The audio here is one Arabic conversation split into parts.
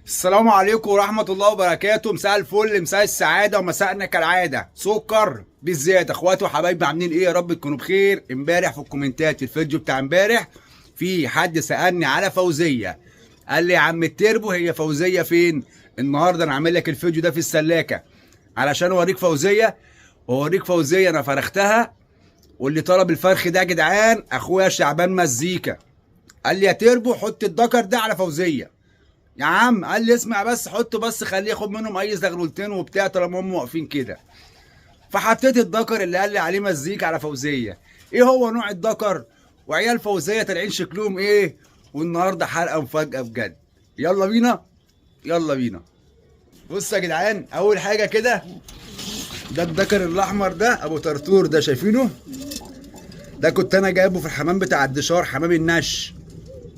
السلام عليكم ورحمة الله وبركاته. مساء الفل، مساء السعادة، ومساءنا كالعادة سكر بالزيادة. اخواتي وحبايبي عاملين ايه؟ يا رب تكونوا بخير. امبارح في الكومنتات في الفيديو بتاع امبارح في حد سألني على فوزية، قال لي يا عم التربو هي فوزية فين؟ النهارده انا عامل لك الفيديو ده في السلاكة علشان اوريك فوزية، واوريك فوزية انا فرختها. واللي طلب الفرخ ده يا جدعان اخويا شعبان مزيكا، قال لي يا تربو حط الدكر ده على فوزية. يا عم قال لي اسمع بس، حط بس خليه ياخد منهم اي زغلولتين وبتاع طالما هم واقفين كده. فحطيت الدكر اللي قال لي عليه مزيكا على فوزيه. ايه هو نوع الدكر وعيال فوزيه طالعين شكلهم ايه؟ والنهارده حلقه مفاجاه بجد. يلا بينا يلا بينا. بص يا جدعان، اول حاجه كده ده الدكر الاحمر ده ابو طرطور ده، شايفينه؟ ده كنت انا جايبه في الحمام بتاع الدشار، حمام النش،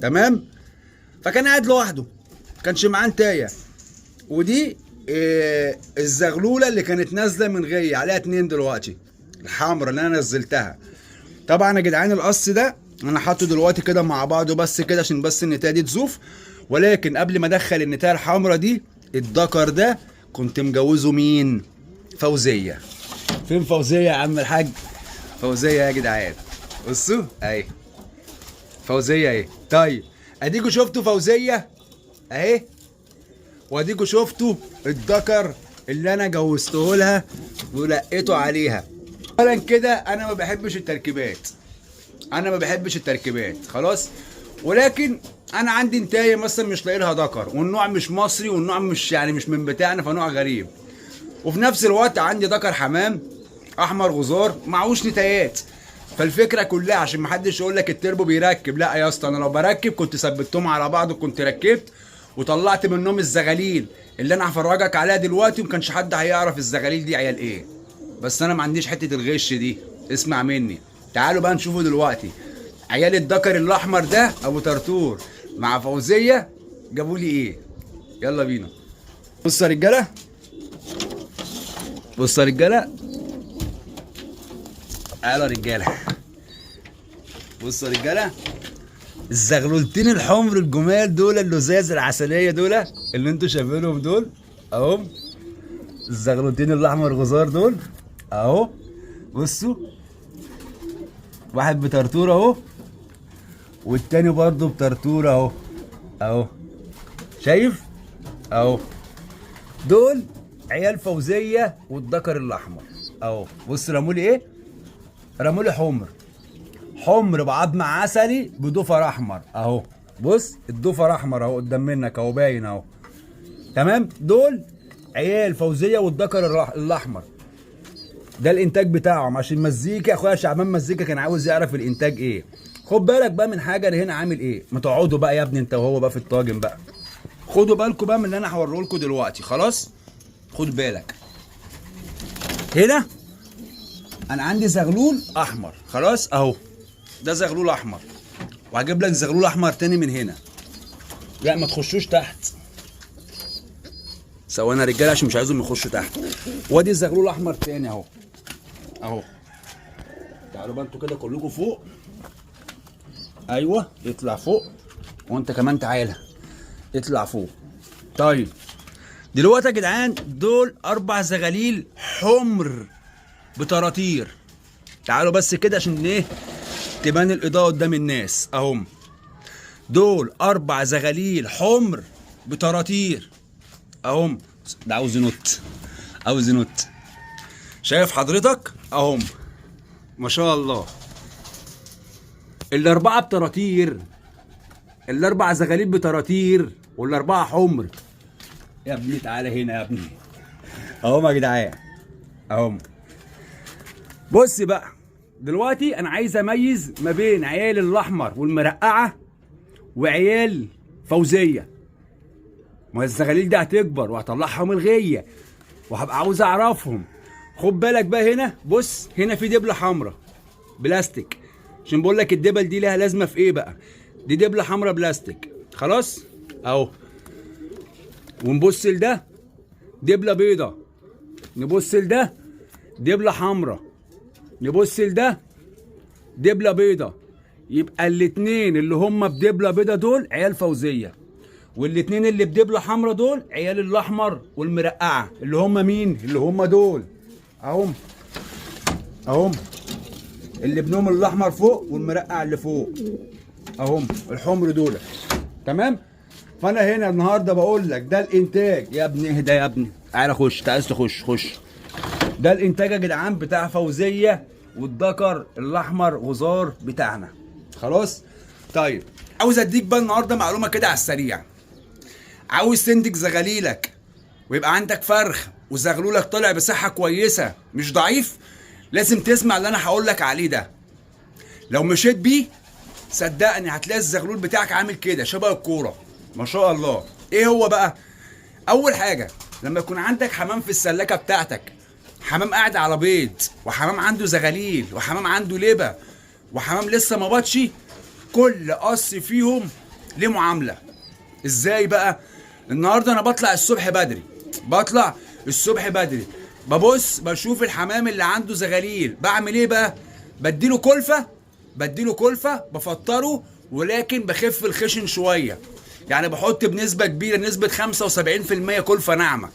تمام؟ فكان قاعد لوحده، كانش معاه انتايه. ودي الزغلوله اللي كانت نازله من غيه عليها اتنين دلوقتي، الحمرا اللي انا نزلتها. طبعا يا جدعان القص ده انا حاطه دلوقتي كده مع بعضه بس كده عشان بس النتايه دي تزوف. ولكن قبل ما ادخل النتايه الحمرا دي، الدكر ده كنت مجوزه مين؟ فوزيه. فين فوزيه يا عم الحاج؟ فوزيه يا جدعان، بصوا اهي فوزيه اهي. طيب اديكوا شفتوا فوزيه اهي، واديكوا شفتوا الدكر اللي انا جوزته لها ولقيته عليها. اولا كده انا ما بحبش التركيبات، انا ما بحبش التركيبات خلاص. ولكن انا عندي انتايه مثلا مش لاقي لها دكر، والنوع مش مصري، والنوع مش يعني مش من بتاعنا، فنوع غريب. وفي نفس الوقت عندي دكر حمام احمر غزار معهوش نتايات. فالفكره كلها عشان محدش يقول لك التربو بيركب، لا يا اسطى، انا لو بركب كنت ثبتهم على بعض وكنت ركبت وطلعت منهم الزغاليل اللي انا هفرجك عليها دلوقتي، وما كانش حد هيعرف الزغاليل دي عيال ايه. بس انا ما عنديش حته الغش دي، اسمع مني. تعالوا بقى نشوفوا دلوقتي عيال الدكر الاحمر ده ابو طرطور مع فوزيه جابوا لي ايه. يلا بينا. بصوا يا رجاله، بصوا يا رجاله، تعالوا يا رجاله، بصوا يا رجاله، الزغلولتين الحمر الجمال دول، اللزاز العسليه دول اللي انتوا شايفينهم دول اهو. الزغلولتين الاحمر غزار دول اهو. بصوا، واحد بطرطور اهو، والتاني برضه بطرطور اهو اهو، شايف اهو. دول عيال فوزيه والدكر الاحمر اهو. بص رمولي ايه؟ رمولي حمر، حمر بعظم عسلي بضفر احمر اهو. بص الضفر احمر اهو قدام منك اهو، باين اهو، تمام. دول عيال فوزيه والدكر الاحمر. ده الانتاج بتاعهم عشان مزيكا. اخويا شعبان مزيكا كان عاوز يعرف الانتاج ايه. خد بالك بقى من حاجه، انا هنا عامل ايه. ما تقعدوا بقى يا ابني انت وهو بقى في الطاجن بقى، خدوا بالكم بقى من اللي انا هوريه لكم دلوقتي. خلاص خد بالك. هنا انا عندي زغلول احمر خلاص اهو، ده زغلول احمر، وهجيب لك زغلول احمر تاني من هنا. لا ما تخشوش تحت، ثواني يا رجاله عشان مش عايزهم يخشوا تحت. وادي الزغلول احمر تاني اهو اهو. تعالوا بقى انتوا كده كلكم فوق، ايوه اطلع فوق، وانت كمان تعالى اطلع فوق. طيب دلوقتي يا جدعان دول 4 زغاليل حمر بطراطير. تعالوا بس كده عشان ايه تبان الاضاءه قدام الناس اهم. دول 4 زغاليل حمر بطراطير اهم. ده عاوز ينط، عاوز ينط، شايف حضرتك اهم، ما شاء الله. ال4 بطراطير، ال4 زغاليل بطراطير، وال4 حمر. يا ابني تعالى هنا يا ابني اهم يا جدعان اهم. بص بقى دلوقتي انا عايز اميز ما بين عيال الاحمر والمرقعه وعيال فوزيه. ما الزغاليل دي هتكبر وهطلعهم الغيه وهبقى عاوز اعرفهم. خد بالك بقى هنا، بص هنا في دبله حمراء بلاستيك، عشان بقول لك الدبل دي لها لازمه في ايه بقى. دي دبله حمراء بلاستيك خلاص اهو. ونبص لده دبله بيضه، نبص لده دبله حمراء، نبص لده دبله بيضه. يبقى الاتنين اللي هم بدبله بيضه دول عيال فوزيه. والاتنين اللي بدبله حمرا دول عيال الاحمر والمرقعه، اللي هم مين؟ اللي هم دول اهم اهم، اللي ابنهم الاحمر فوق والمرقع اللي فوق اهم، الحمر دول. تمام. فانا هنا النهارده بقول لك ده الانتاج يا ابني. اهدى يا ابني، تعالى خش، انت عايز تخش خش. ده الانتاج يا جدعان بتاع فوزيه والذكر الاحمر غزار بتاعنا. خلاص. طيب عاوز اديك بقى النهارده معلومه كده على السريع. عاوز تنتج زغاليلك ويبقى عندك فرخ وزغلولك طالع بصحه كويسه مش ضعيف، لازم تسمع اللي انا هقول لك عليه ده. لو مشيت بيه صدقني هتلاقي الزغلول بتاعك عامل كده شبه الكوره ما شاء الله. ايه هو بقى؟ اول حاجه لما يكون عندك حمام في السلاكه بتاعتك، حمام قاعد على بيض وحمام عنده زغاليل وحمام عنده لبه وحمام لسه ما بطش، كل قص فيهم ليه معامله. ازاي بقى؟ النهارده انا بطلع الصبح بدري، ببص بشوف الحمام اللي عنده زغاليل، بعمل ايه بقى؟ بديله كلفه بفطره، ولكن بخف الخشن شويه، يعني بحط بنسبه كبيره، نسبه 75% كلفه ناعمه.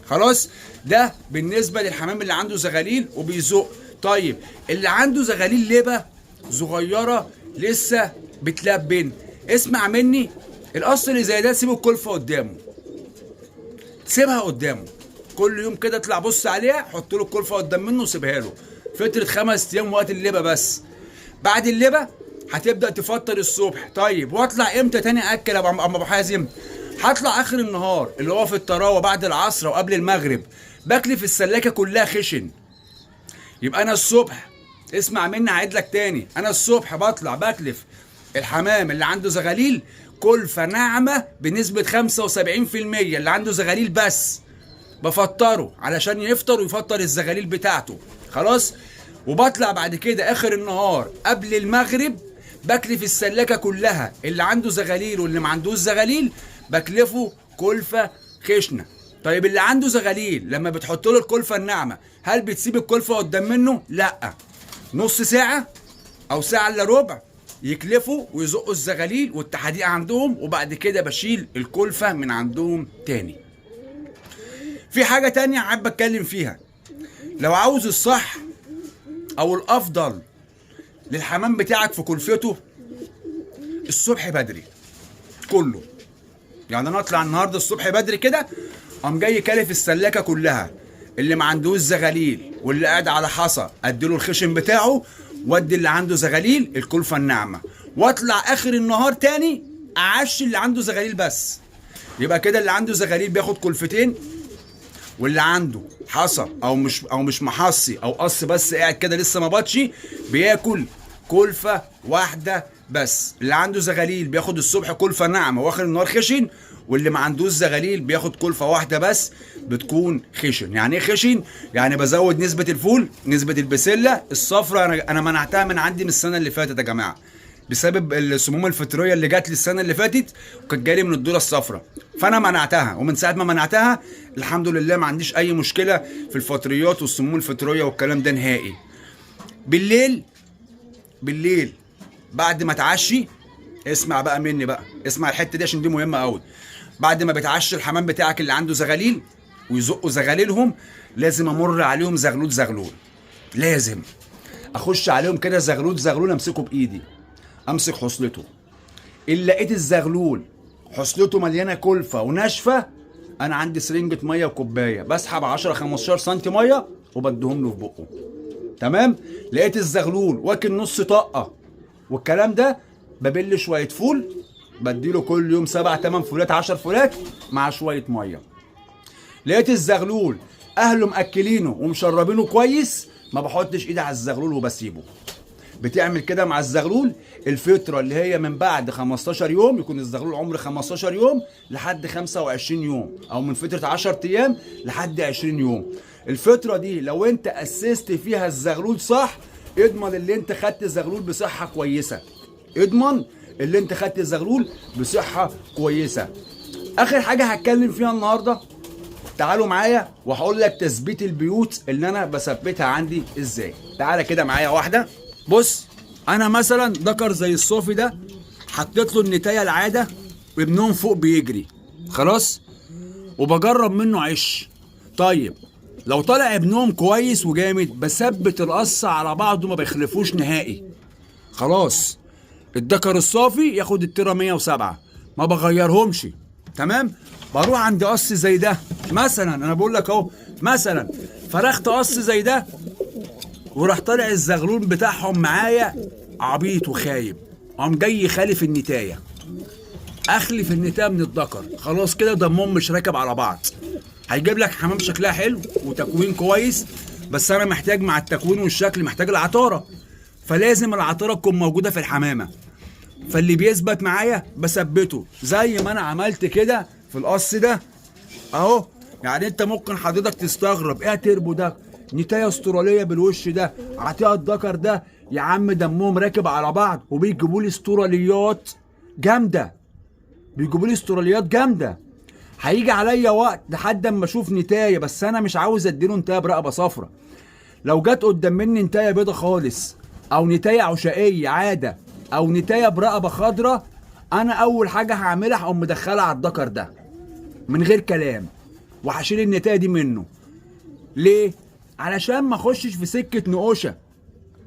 خلاص. ده بالنسبه للحمام اللي عنده زغاليل وبيزق. طيب اللي عنده زغاليل لبه صغيره لسه بتلبن، اسمع مني، القص اللي زي ده سيبه الكلفه قدامه، سيبها قدامه كل يوم كده، اطلع بص عليها، حط له الكلفه قدام منه وسيبها له فتره 5 ايام وقت اللبه بس. بعد اللبه هتبدا تفطر الصبح. طيب واطلع امتى تاني اكل يا ابو حازم؟ هطلع اخر النهار اللي هو في الطراوه بعد العصر وقبل المغرب، بكلف السلاكه كلها خشن. يبقى انا الصبح، اسمع مني هعيد لك تاني، انا الصبح بطلع بكلف الحمام اللي عنده زغاليل كلفه ناعمه بنسبه 75%، اللي عنده زغاليل بس بفطره علشان يفطر ويفطر الزغاليل بتاعته. خلاص. وبطلع بعد كده اخر النهار قبل المغرب بكلف السلاكه كلها، اللي عنده زغاليل واللي ما عندوش زغاليل بكلفه كلفه خشنه. طيب اللي عنده زغاليل لما بتحط له الكلفه الناعمه، هل بتسيب الكلفه قدام منه؟ لا، نص ساعه او ساعه الا ربع يكلفوا ويزقوا الزغاليل والتحديق عندهم، وبعد كده بشيل الكلفه من عندهم تاني. في حاجه تانية حابب اتكلم فيها. لو عاوز الصح او الافضل للحمام بتاعك في كلفته، الصبح بدري كله. يعني انا اطلع النهارده الصبح بدري كده، قام جاي كالف السلاكه كلها، اللي ما عندوش زغاليل واللي قاعد على حصى اديله الخشن بتاعه، وادي اللي عنده زغاليل الكلفه الناعمه، واطلع اخر النهار تاني اعشي اللي عنده زغاليل بس. يبقى كده اللي عنده زغاليل بياخد كلفتين، واللي عنده حصى او مش محصي او قص بس قاعد كده لسه ما بطش بياكل كلفه واحده بس. اللي عنده زغاليل بياخد الصبح كلفه ناعمه واخر النهار خشن، واللي ما عندوش زغاليل بياخد كلفه واحده بس بتكون خشن. يعني ايه خشن؟ يعني بزود نسبه الفول، نسبه البسله الصفراء. انا منعتها من عندي من السنه اللي فاتت يا جماعه بسبب السموم الفطريه اللي جات لي السنه اللي فاتت، وكانت جايه لي من الذره الصفراء، فانا منعتها. ومن ساعه ما منعتها الحمد لله ما عنديش اي مشكله في الفطريات والسموم الفطريه والكلام ده نهائي. بالليل بعد ما تعشي، اسمع بقى مني بقى، اسمع الحته دي عشان دي مهمه قوي. بعد ما بتعشي الحمام بتاعك اللي عنده زغاليل ويزقوا زغاليلهم، لازم امر عليهم زغلول، لازم اخش عليهم كده زغلول امسكه بايدي، امسك حصلته. اللي لقيت الزغلول حصلته مليانه كلفه وناشفه، انا عندي سرنجه ميه وكوبايه بسحب 10 15 سم ميه وبديهم له في بقه. تمام. لقيت الزغلول واكل نص طاقه والكلام ده، ببل شويه فول بديله كل يوم 7 8 فولات 10 فولات مع شويه ميه. لقيت الزغلول اهله مأكلينه ومشربينه كويس، ما بحطش ايدي على الزغلول وبسيبه. بتعمل كده مع الزغلول الفتره اللي هي من بعد 15 يوم، يكون الزغلول عمر 15 يوم لحد 25 يوم، او من فتره 10 ايام لحد 20 يوم. الفتره دي لو انت اسست فيها الزغلول صح، اضمن اللي انت خدت الزغلول بصحه كويسه، اضمن اللي انت خدت الزغلول بصحه كويسه. اخر حاجه هتكلم فيها النهارده، تعالوا معايا وهقول لك تثبيت البيوت اللي انا بثبتها عندي ازاي. تعالى كده معايا واحده. بص، انا مثلا ذكر زي الصوفي ده حطيت له النتايه العاده ابنهم فوق بيجري. خلاص، وبجرب منه عش. طيب لو طلع ابنهم كويس وجامد بثبت القص على بعضه، ما بيخلفوش نهائي. خلاص، الدكر الصافي ياخد التيرة 107، ما بغيرهمش. تمام. بروح عند قص زي ده مثلا، انا بقول لك اهو، مثلا فرخت قص زي ده وراح طالع الزغلول بتاعهم معايا عبيط وخايب، قام جاي خالف النتايه، اخلف النتايه من الذكر. خلاص كده دمهم مش راكب على بعض. هيجيب لك حمام شكلها حلو وتكوين كويس، بس انا محتاج مع التكوين والشكل محتاج العطاره، فلازم العطاره تكون موجوده في الحمامه. فاللي بيثبت معايا بثبته زي ما انا عملت كده في القص ده اهو. يعني انت ممكن حضرتك تستغرب ايه تربو ده، نتايه استراليه بالوش ده، عطيها الذكر ده، يا عم دمهم راكب على بعض وبيجيبوا لي استراليات جامده، بيجيبوا لي استراليات جامده. هيجي عليا وقت لحد اما اشوف نتايه، بس انا مش عاوز اديله نتايه برقبه صفرا. لو جت قدام مني نتايه بيضه خالص، او نتايه عشائيه عاده، او نتايه برقبه خضرا، انا اول حاجه هعملها هقوم مدخلها على الذكر ده من غير كلام، وهشيل النتايه دي منه. ليه؟ علشان ما اخشش في سكه نقوشه،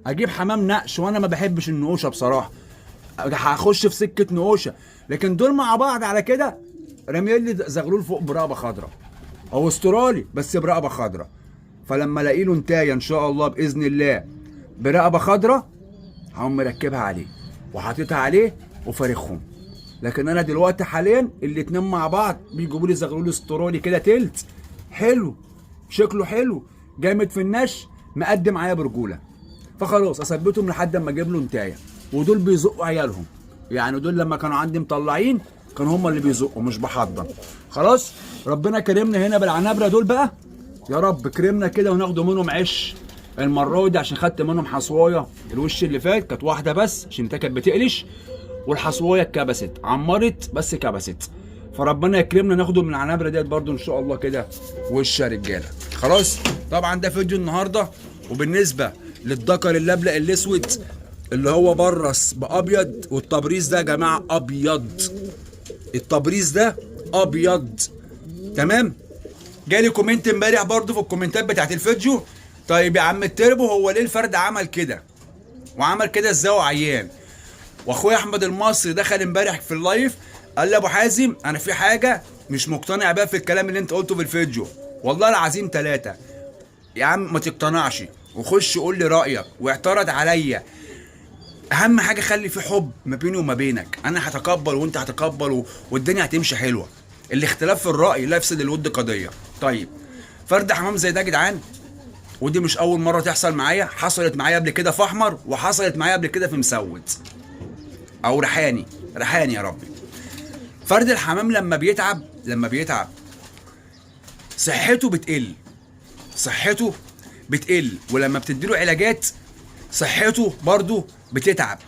اجيب حمام نقش وانا ما بحبش النقوشه بصراحه، هخش في سكه نقوشه. لكن دول مع بعض على كده راميين لي زغلول فوق برقبه خضراء، او استرالي بس برقبه خضراء. فلما الاقي له نتايه ان شاء الله باذن الله برقبه خضراء، هقوم مركبها عليه وحاططها عليه وفارخهم. لكن انا دلوقتي حاليا الاتنين مع بعض بيجيبوا لي زغلول استرالي كده تلت حلو، شكله حلو، جامد في النش، مقدم معايا برجوله. فخلاص اثبتهم لحد اما اجيب له نتايه. ودول بيزقوا عيالهم، يعني دول لما كانوا عندي مطلعين كانوا هم اللي بيزقوا مش بحضن. خلاص، ربنا كرمنا هنا بالعنابره دول بقى، يا رب كرمنا كده وناخدوا منهم عش المره دي، عشان خدت منهم حصوايه الوش اللي فات كانت واحده بس عشان كانت بتقلش، والحصوايه اتكبست عمرت بس كبست. فربنا يكرمنا ناخده من العنابره ديت برده ان شاء الله كده وش يا رجاله. خلاص، طبعا ده فيديو النهارده. وبالنسبه للذكر اللبلق الاسود اللي هو برص بابيض، والتبريز ده يا جماعه ابيض، التبريز ده ابيض. تمام. جالي كومنت امبارح برضو في الكومنتات بتاعت الفيديو، طيب يا عم التربو هو ليه الفرد عمل كده وعمل كده ازاي وعيان؟ واخويا احمد المصري دخل امبارح في اللايف قال لي ابو حازم انا في حاجه مش مقتنع بيها في الكلام اللي انت قلته في الفيديو، والله العظيم 3. يا عم ما تقتنعش وخش قول لي رايك واعترض عليا، اهم حاجه خلي في حب ما بيني وما بينك، انا هتقبل وانت هتقبل والدنيا هتمشي حلوه. الاختلاف في الراي لا يفسد الود قضيه. طيب فرد حمام زي ده يا جدعان، ودي مش اول مره تحصل معايا، حصلت معايا قبل كده في احمر، وحصلت معايا قبل كده في مسود او ريحاني يا ربي. فرد الحمام لما بيتعب صحته بتقل، ولما بتديله علاجات صحته برضو بتتعب.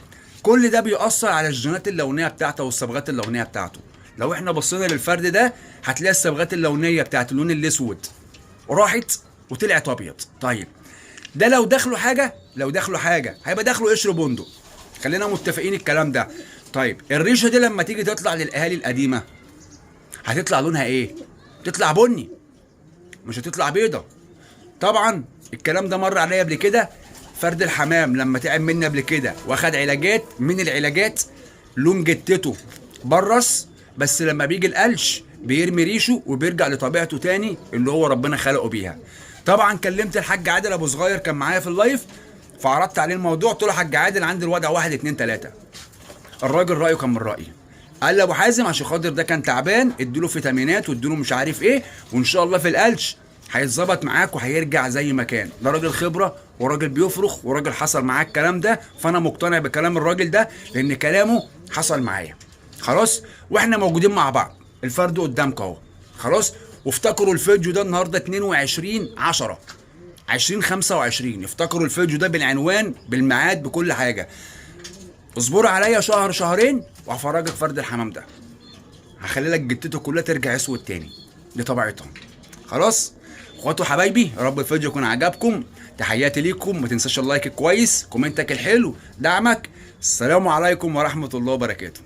كل ده بيأثر على الجينات اللونيه بتاعته والصبغات اللونيه بتاعته. لو احنا بصينا للفرد ده هتلاقي الصبغات اللونيه بتاعت اللون الاسود راحت وطلعت ابيض. طيب ده لو دخله حاجه هيبقى دخله قشر بندق، خلينا متفقين الكلام ده. طيب الريشه دي لما تيجي تطلع للاهالي القديمه هتطلع لونها ايه؟ تطلع بني، مش هتطلع بيضه. طبعا الكلام ده مر عليا قبل كده. فرد الحمام لما تعب مني قبل كده واخد علاجات، من العلاجات لون جتته برص، بس لما بيجي القلش بيرمي ريشه وبيرجع لطبيعته تاني اللي هو ربنا خلقه بيها. طبعا كلمت الحاج عادل ابو صغير كان معايا في اللايف، فعرضت عليه الموضوع، قلت له حاج عادل عندي الوضع 1 2 3. الراجل رايه كان من رايي، قال لي ابو حازم عشان خاطر ده كان تعبان اديله فيتامينات واديله مش عارف ايه، وان شاء الله في القلش هيتظبط معاك وهيرجع زي ما كان. ده راجل خبره وراجل بيفرخ وراجل حصل معاه الكلام ده، فانا مقتنع بكلام الراجل ده لان كلامه حصل معايا. خلاص، واحنا موجودين مع بعض، الفرد قدامك اهو. خلاص، وافتكروا الفيديو ده النهارده 22/10/2025، افتكروا الفيديو ده بالعنوان بالميعاد بكل حاجه. اصبروا عليا شهر شهرين وهفرجك فرد الحمام ده، هخلي لك جتته كلها ترجع اسود تاني، دي طبيعتهم. خلاص اخواتي وحبايبي، يا رب الفيديو يكون عجبكم. تحياتي ليكم، ما تنساش اللايك الكويس، كومنتك الحلو، دعمك. السلام عليكم ورحمه الله وبركاته.